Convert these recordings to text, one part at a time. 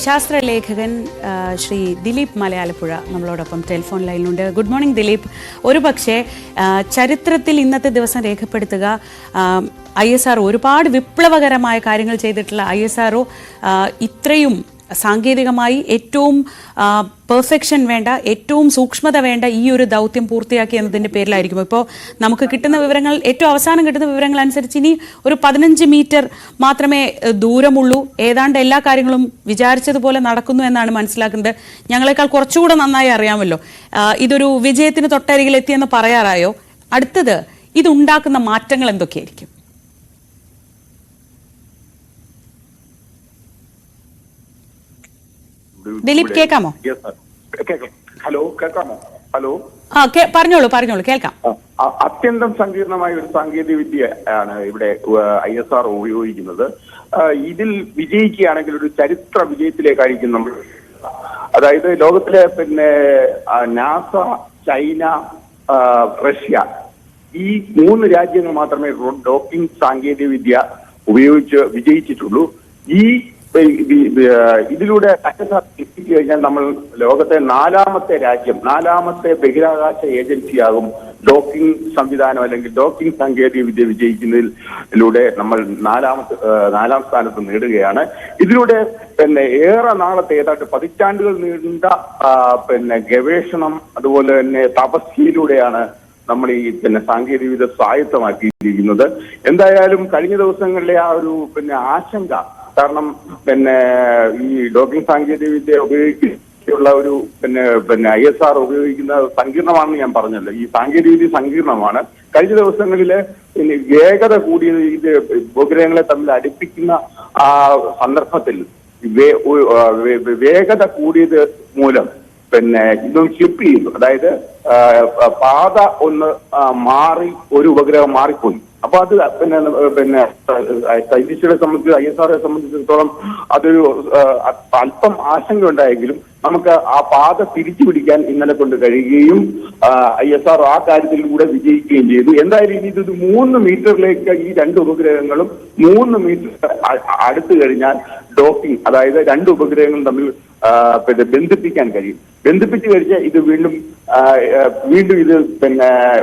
ശാസ്ത്രലേഖകൻ ശ്രീ ദിലീപ് മലയാലപ്പുഴ നമ്മളോടൊപ്പം ടെലിഫോൺ ലൈനിലുണ്ട്. Good morning Dileep. ഒരു പക്ഷേ ചരിത്രത്തിൽ ഇന്നത്തെ ദിവസം രേഖപ്പെടുത്തുക ISRO ഒരുപാട് വിപ്ലവകരമായ കാര്യങ്ങൾ ചെയ്തിട്ടുള്ള ISRO ഇത്രയും സാങ്കേതികമായി ഏറ്റവും പെർഫെക്ഷൻ വേണ്ട, ഏറ്റവും സൂക്ഷ്മത വേണ്ട ഈ ഒരു ദൗത്യം പൂർത്തിയാക്കി എന്നതിൻ്റെ പേരിലായിരിക്കും. ഇപ്പോൾ നമുക്ക് കിട്ടുന്ന വിവരങ്ങൾ, ഏറ്റവും അവസാനം കിട്ടുന്ന വിവരങ്ങൾ അനുസരിച്ച് ഇനി ഒരു 15 മീറ്റർ മാത്രമേ ദൂരമുള്ളൂ. ഏതാണ്ട് എല്ലാ കാര്യങ്ങളും വിചാരിച്ചതുപോലെ നടക്കുന്നു എന്നാണ് മനസ്സിലാക്കുന്നത്. ഞങ്ങളെക്കാൾ കുറച്ചുകൂടെ നന്നായി അറിയാമല്ലോ. ഇതൊരു വിജയത്തിന് തൊട്ടരികിലെത്തിയെന്ന് പറയാറായോ? അടുത്തത് ഇതുണ്ടാക്കുന്ന മാറ്റങ്ങൾ എന്തൊക്കെയായിരിക്കും? ദിലീപ് കേൾക്കാമോ? ഹലോ, കേൾക്കാമോ? ഹലോ, പറഞ്ഞോളൂ കേൾക്കാം. അത്യന്തം സങ്കീർണമായ ഒരു സാങ്കേതിക വിദ്യയാണ് ഇവിടെ ISRO ഉപയോഗിക്കുന്നത്. ഇതിൽ വിജയിക്കുകയാണെങ്കിൽ ഒരു ചരിത്ര വിജയത്തിലേക്കായിരിക്കും നമ്മൾ. അതായത് ലോകത്തിലെ നാസ, ചൈന, റഷ്യ ഈ 3 രാജ്യങ്ങൾ മാത്രമേ ഡോക്കിംഗ് സാങ്കേതിക വിദ്യ ഉപയോഗിച്ച് വിജയിച്ചിട്ടുള്ളൂ. ഇതിലൂടെ കഴിഞ്ഞാൽ നമ്മൾ ലോകത്തെ 4ാമത്തെ രാജ്യം, 4ാമത്തെ ബഹിരാകാശ ഏജൻസിയാകും ഡോക്കിംഗ് സംവിധാനം അല്ലെങ്കിൽ ഡോക്കിംഗ് സാങ്കേതിക വിദ്യ വിജയിക്കുന്നതിലൂടെ നമ്മൾ 4ാം സ്ഥാനത്ത് നേടുകയാണ്. ഇതിലൂടെ ഏറെ നാളത്തെ ഏതാണ്ട് പതിറ്റാണ്ടുകൾ നീണ്ട ഗവേഷണം, അതുപോലെ തന്നെ തപസ്യയിലൂടെയാണ് നമ്മൾ ഈ സാങ്കേതിക വിദ്യ സ്വായത്തമാക്കിയിരിക്കുന്നത്. എന്തായാലും കഴിഞ്ഞ ദിവസങ്ങളിലെ ആ ഒരു ആശങ്ക, കാരണം ഈ ഡോക്കിംഗ് സാങ്കേതിക വിദ്യ ഉപയോഗിക്കുന്ന ഒരു ISRO ഉപയോഗിക്കുന്ന സങ്കീർണമാണെന്ന് ഞാൻ പറഞ്ഞല്ലോ. ഈ സാങ്കേതിക വിദ്യ സങ്കീർണമാണ്. കഴിഞ്ഞ ദിവസങ്ങളില് വേഗത കൂടിയത്, ഇത് ഉപഗ്രഹങ്ങളെ തമ്മിൽ അടുപ്പിക്കുന്ന ആ സന്ദർഭത്തിൽ വേഗത കൂടിയത് മൂലം ഇതൊന്ന് സ്ലിപ്പ് ചെയ്തു. അതായത് പാത ഒന്ന് മാറി ഒരു ഉപഗ്രഹം മാറിപ്പോയി. അപ്പൊ അത് സൈന്റിസ്റ്റുകളെ സംബന്ധിച്ച്, ISROയെ സംബന്ധിച്ചിടത്തോളം അതൊരു അല്പം ആശങ്ക ഉണ്ടായെങ്കിലും നമുക്ക് ആ പാത തിരിച്ചു പിടിക്കാൻ ഇന്നലെ കൊണ്ട് കഴിയുകയും ISRO ആ കാര്യത്തിലൂടെ വിജയിക്കുകയും ചെയ്തു. എന്തായാലും ഇത് 3 മീറ്ററിലേക്ക് ഈ 2 ഉപഗ്രഹങ്ങളും 3 മീറ്റർ അടുത്ത് കഴിഞ്ഞാൽ ഡോക്കിംഗ്, അതായത് 2 ഉപഗ്രഹങ്ങളും തമ്മിൽ ബന്ധിപ്പിക്കാൻ കഴിയും. ബന്ധിപ്പിച്ചു കഴിഞ്ഞാൽ ഇത് വീണ്ടും ഇത്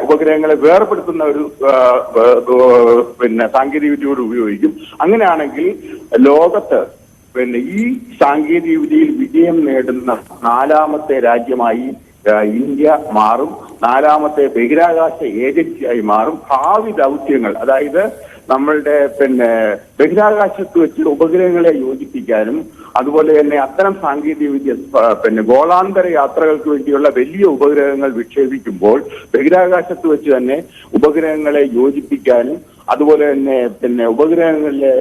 ഉപഗ്രഹങ്ങളെ വേർപെടുത്തുന്ന ഒരു സാങ്കേതിക വിദ്യയോട് ഉപയോഗിക്കും. അങ്ങനെയാണെങ്കിൽ ലോകത്ത് ഈ സാങ്കേതിക വിദ്യയിൽ വിജയം നേടുന്ന 4ാമത്തെ രാജ്യമായി ഇന്ത്യ മാറും. 4ാമത്തെ ബഹിരാകാശ ഏജൻസിയായി മാറും. ഭാവി ദൗത്യങ്ങൾ, അതായത് നമ്മളുടെ ബഹിരാകാശത്ത് വെച്ച് ഉപഗ്രഹങ്ങളെ യോജിപ്പിക്കാനും അതുപോലെ തന്നെ അത്തരം സാങ്കേതിക വിദ്യ ഗോളാന്തര യാത്രകൾക്ക് വേണ്ടിയുള്ള വലിയ ഉപഗ്രഹങ്ങൾ വിക്ഷേപിക്കുമ്പോൾ ബഹിരാകാശത്ത് വെച്ച് തന്നെ ഉപഗ്രഹങ്ങളെ യോജിപ്പിക്കാനും അതുപോലെ തന്നെ ഉപഗ്രഹങ്ങളിലെ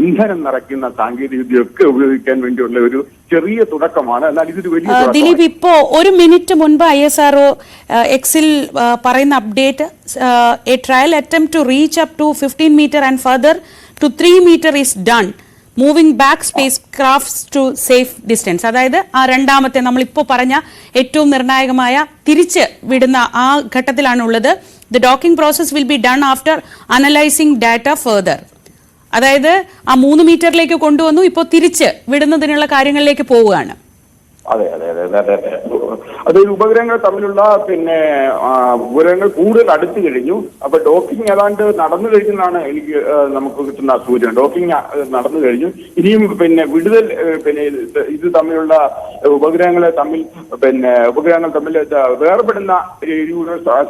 ഇന്ധനം നിറയ്ക്കുന്ന സാങ്കേതിക വിദ്യയൊക്കെ ഉപയോഗിക്കാൻ വേണ്ടിയുള്ള ഒരു ചെറിയ തുടക്കമാണ്. എന്നാൽ ഇതൊരു വലിയ. ദിലീപ്, ഇപ്പോ 1 മിനിറ്റ് മുൻപ് ISRO എക്സിൽ പറയുന്ന update, a trial attempt to reach up to 15 metre and further to 3 metre is done, moving back space crafts to safe distance. അതായത് ആ 2ാമത്തെ നമ്മളിപ്പോൾ പറഞ്ഞ ഏറ്റവും നിർണായകമായ തിരിച്ച് വിടുന്ന ആ ഘട്ടത്തിലാണുള്ളത്. The docking process will be done after analysing data further. അതായത് ആ 3 മീറ്ററിലേക്ക് കൊണ്ടുവന്നു, ഇപ്പോൾ തിരിച്ച് വിടുന്നതിനുള്ള കാര്യങ്ങളിലേക്ക് പോവുകയാണ്. അതെ, അതൊരു ഉപഗ്രഹങ്ങൾ തമ്മിലുള്ള ഉപഗ്രഹങ്ങൾ കൂടുതൽ അടുത്ത് കഴിഞ്ഞു. അപ്പൊ ഡോക്കിംഗ് ഏതാണ്ട് നടന്നു കഴിഞ്ഞെന്നാണ് നമുക്ക് കിട്ടുന്ന സൂചന. ഡോക്കിംഗ് നടന്നു കഴിഞ്ഞു. ഇനിയും വിടുതൽ ഇത് തമ്മിലുള്ള ഉപഗ്രഹങ്ങൾ തമ്മിൽ വേർപെടുന്ന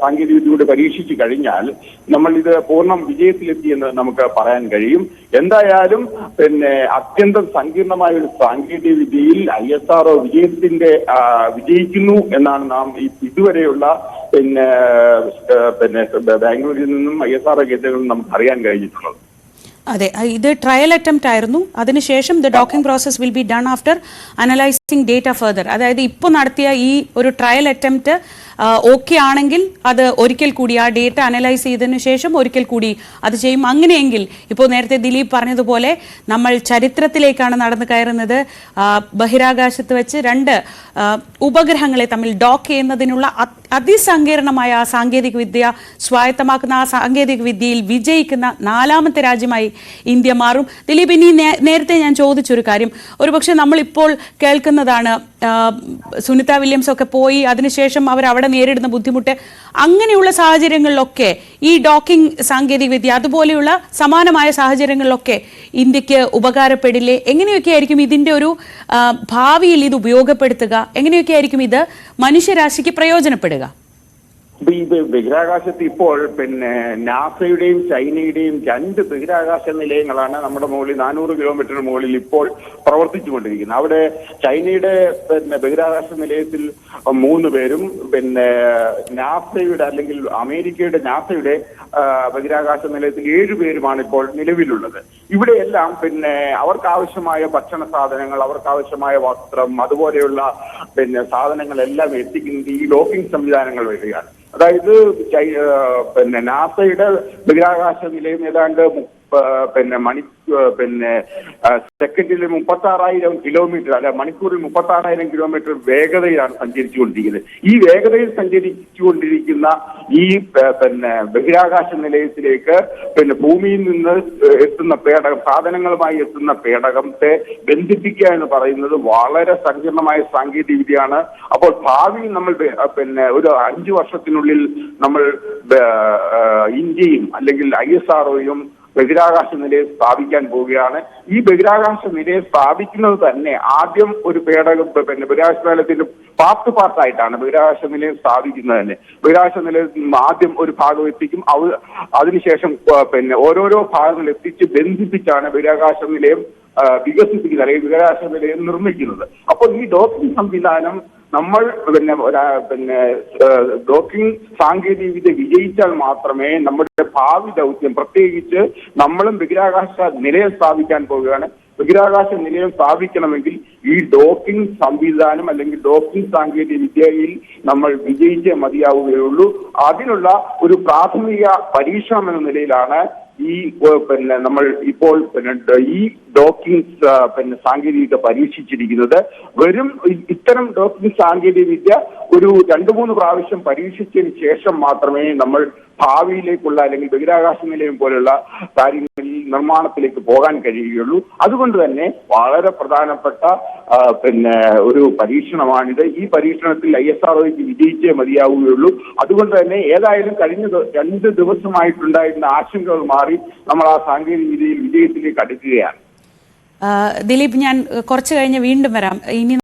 സാങ്കേതിക വിദ്യയോട് പരീക്ഷിച്ചു കഴിഞ്ഞാൽ നമ്മൾ ഇത് പൂർണ്ണം വിജയത്തിലെത്തിയെന്ന് നമുക്ക് പറയാൻ കഴിയും. എന്തായാലും അത്യന്തം സങ്കീർണമായ ഒരു സാങ്കേതിക വിദ്യയിൽ ISRO വിജയിക്കുന്നു എന്നാണ് നാം ഇതുവരെയുള്ള ബാംഗ്ലൂരിൽ നിന്നും ISRO കേന്ദ്രങ്ങളിൽ നിന്നും നമുക്ക് അറിയാൻ കഴിഞ്ഞിട്ടുള്ളത്. അതെ, ഇത് ട്രയൽ അറ്റംപ്റ്റ് ആയിരുന്നു. അതിനുശേഷം the docking process will be done after analyse data further, അതായത് ഇപ്പോൾ നടത്തിയ ഈ ഒരു ട്രയൽ അറ്റംപ്റ്റ് ഓക്കെ ആണെങ്കിൽ അത് ഒരിക്കൽ കൂടി ആ ഡേറ്റ അനലൈസ് ചെയ്തതിനു ശേഷം ഒരിക്കൽ കൂടി അത് ചെയ്യും. അങ്ങനെയെങ്കിൽ ഇപ്പോൾ നേരത്തെ ദിലീപ് പറഞ്ഞതുപോലെ നമ്മൾ ചരിത്രത്തിലേക്കാണ് നടന്നു കയറുന്നത്. ബഹിരാകാശത്ത് വെച്ച് രണ്ട് ഉപഗ്രഹങ്ങളെ തമ്മിൽ ഡോക്ക് ചെയ്യുന്നതിനുള്ള അതിസങ്കീർണമായ ആ സാങ്കേതിക വിദ്യ സ്വായത്തമാക്കുന്ന ആ സാങ്കേതിക വിദ്യയിൽ വിജയിക്കുന്ന 4ാമത്തെ രാജ്യമായി ഇന്ത്യ മാറും. ദിലീപ്, ഇനി നേരത്തെ ഞാൻ ചോദിച്ചൊരു കാര്യം, ഒരുപക്ഷെ നമ്മളിപ്പോൾ കേൾക്കുന്നതാണ് സുനിത വില്യംസ് ഒക്കെ പോയി അതിനുശേഷം അവർ അവിടെ നേരിടുന്ന ബുദ്ധിമുട്ട്. അങ്ങനെയുള്ള സാഹചര്യങ്ങളിലൊക്കെ ഈ ഡോക്കിംഗ് സാങ്കേതിക വിദ്യ അതുപോലെയുള്ള സമാനമായ സാഹചര്യങ്ങളിലൊക്കെ ഇന്ത്യക്ക് ഉപകാരപ്പെടില്ലേ? എങ്ങനെയൊക്കെ ആയിരിക്കും ഇതിൻ്റെ ഒരു ഭാവിയിൽ ഇത് ഉപയോഗപ്പെടുത്തുക? എങ്ങനെയൊക്കെ ആയിരിക്കും ഇത് മനുഷ്യരാശിക്ക് പ്രയോജനപ്പെടുക? ഈ ബഹിരാകാശത്ത് ഇപ്പോൾ നാസയുടെയും ചൈനയുടെയും 2 ബഹിരാകാശ നിലയങ്ങളാണ് നമ്മുടെ മുകളിൽ 400 കിലോമീറ്റർ മുകളിൽ ഇപ്പോൾ പ്രവർത്തിച്ചുകൊണ്ടിരിക്കുന്നത്. അവിടെ ചൈനയുടെ ബഹിരാകാശ നിലയത്തിൽ 3 പേരും നാസയുടെ അല്ലെങ്കിൽ അമേരിക്കയുടെ നാസയുടെ ബഹിരാകാശ നിലയത്തിൽ 7 പേരുമാണ് ഇപ്പോൾ നിലവിലുള്ളത്. ഇവിടെയെല്ലാം അവർക്ക് ആവശ്യമായ ഭക്ഷണ സാധനങ്ങൾ, അവർക്ക് ആവശ്യമായ വസ്ത്രം, അതുപോലെയുള്ള സാധനങ്ങളെല്ലാം എത്തിക്കുന്നത് ഈ ഡോക്കിംഗ് സംവിധാനങ്ങൾ വഴിയാണ്. അതായത് നാസയുടെ ബഹിരാകാശ നിലയം ഏതാണ്ട് സെക്കൻഡിൽ 36,000 കിലോമീറ്റർ, അല്ല മണിക്കൂറിൽ 36,000 കിലോമീറ്റർ വേഗതയിലാണ് സഞ്ചരിച്ചുകൊണ്ടിരിക്കുന്നത്. ഈ വേഗതയിൽ സഞ്ചരിച്ചുകൊണ്ടിരിക്കുന്ന ഈ ബഹിരാകാശ നിലയത്തിലേക്ക് ഭൂമിയിൽ നിന്ന് എത്തുന്ന പേടകം, സാധനങ്ങളുമായി എത്തുന്ന പേടകത്തെ ബന്ധിപ്പിക്കുക എന്ന് പറയുന്നത് വളരെ സങ്കീർണമായ സാങ്കേതിക വിദ്യയാണ്. അപ്പോൾ ഭാവിയിൽ നമ്മൾ ഒരു 5 വർഷത്തിനുള്ളിൽ നമ്മൾ ഇന്ത്യയും അല്ലെങ്കിൽ ISROയും ബഹിരാകാശ നിലയം സ്ഥാപിക്കാൻ പോവുകയാണ്. ഈ ബഹിരാകാശ നിലയം സ്ഥാപിക്കുന്നത് തന്നെ ആദ്യം ഒരു പേടകം ബഹിരാകാശ നിലയത്തിന്റെ പാർട്ടായിട്ടാണ് ബഹിരാകാശ നിലയം സ്ഥാപിക്കുന്നത് തന്നെ. ബഹിരാകാശ നിലയത്തിൽ ആദ്യം ഒരു ഭാഗം എത്തിക്കും, അതിനുശേഷം ഓരോരോ ഭാഗങ്ങൾ എത്തിച്ച് ബന്ധിപ്പിച്ചാണ് ബഹിരാകാശ നിലയം വികസിപ്പിക്കുന്നത് അല്ലെങ്കിൽ ബഹിരാകാശ നിലയം നിർമ്മിക്കുന്നത്. അപ്പോൾ ഈ ഡോക്കിംഗ് സംവിധാനം നമ്മൾ ഡോക്കിംഗ് സാങ്കേതിക വിദ്യ വിജയിച്ചാൽ മാത്രമേ നമ്മുടെ ഭാവി ദൗത്യം, പ്രത്യേകിച്ച് നമ്മളും ബഹിരാകാശ നിലയം സ്ഥാപിക്കാൻ പോവുകയാണ്. ബഹിരാകാശ നിലയം സ്ഥാപിക്കണമെങ്കിൽ ഈ ഡോക്കിംഗ് സംവിധാനം അല്ലെങ്കിൽ ഡോക്കിംഗ് സാങ്കേതിക വിദ്യയിൽ നമ്മൾ വിജയിച്ചേ മതിയാവുകയുള്ളൂ. അതിനുള്ള ഒരു പ്രാഥമിക പരീക്ഷണം എന്ന നിലയിലാണ് ഈ നമ്മൾ ഇപ്പോൾ ഈ ഡോക്കിംഗ് സാങ്കേതിക വിദ്യ പരീക്ഷിച്ചിരിക്കുന്നത്. വെറും ഇത്തരം ഡോക്കിംഗ് സാങ്കേതിക വിദ്യ ഒരു 2-3 പ്രാവശ്യം പരീക്ഷിച്ചതിന് ശേഷം മാത്രമേ നമ്മൾ ഭാവിയിലേക്കുള്ള അല്ലെങ്കിൽ ബഹിരാകാശ നിലയം പോലുള്ള കാര്യങ്ങളിൽ നിർമ്മാണത്തിലേക്ക് പോകാൻ കഴിയുകയുള്ളൂ. അതുകൊണ്ട് തന്നെ വളരെ പ്രധാനപ്പെട്ട ഒരു പരീക്ഷണമാണിത്. ഈ പരീക്ഷണത്തിൽ ISROയ്ക്ക് വിജയിച്ചേ മതിയാവുകയുള്ളൂ. അതുകൊണ്ട് തന്നെ ഏതായാലും കഴിഞ്ഞ 2 ദിവസമായിട്ടുണ്ടായിരുന്ന ആശങ്കകൾ മാറി നമ്മൾ ആ സാങ്കേതിക വിദ്യയിൽ വിജയത്തിലേക്ക് അടുക്കുകയാണ്. ദിലീപ്, ഞാൻ കുറച്ച് കഴിഞ്ഞ് വീണ്ടും വരാം. ഇനി